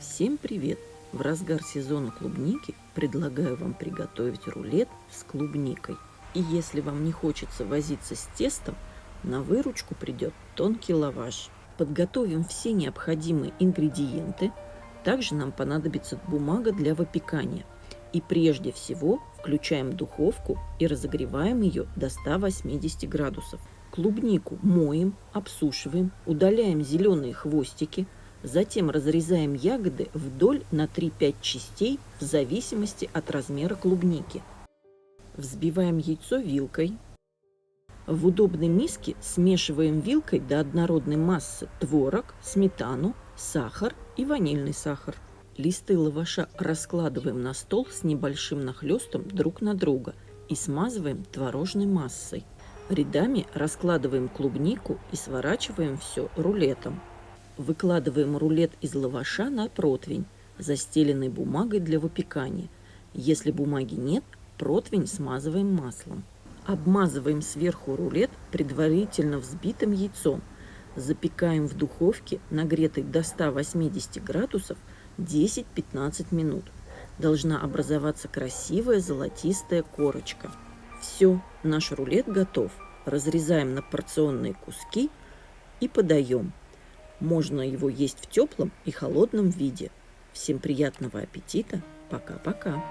Всем привет! В разгар сезона клубники предлагаю вам приготовить рулет с клубникой. И если вам не хочется возиться с тестом, на выручку придет тонкий лаваш. Подготовим все необходимые ингредиенты. Также нам понадобится бумага для выпекания. И прежде всего включаем духовку и разогреваем ее до 180 градусов. Клубнику моем, обсушиваем, удаляем зеленые хвостики. Затем разрезаем ягоды вдоль на 3-5 частей в зависимости от размера клубники. Взбиваем яйцо вилкой. В удобной миске смешиваем вилкой до однородной массы творог, сметану, сахар и ванильный сахар. Листы лаваша раскладываем на стол с небольшим нахлестом друг на друга и смазываем творожной массой. Рядами раскладываем клубнику и сворачиваем все рулетом. Выкладываем рулет из лаваша на противень, застеленный бумагой для выпекания. Если бумаги нет, противень смазываем маслом. Обмазываем сверху рулет предварительно взбитым яйцом. Запекаем в духовке, нагретой до 180 градусов, 10-15 минут. Должна образоваться красивая золотистая корочка. Все, наш рулет готов. Разрезаем на порционные куски и подаем. Можно его есть в теплом и холодном виде. Всем приятного аппетита. Пока-пока.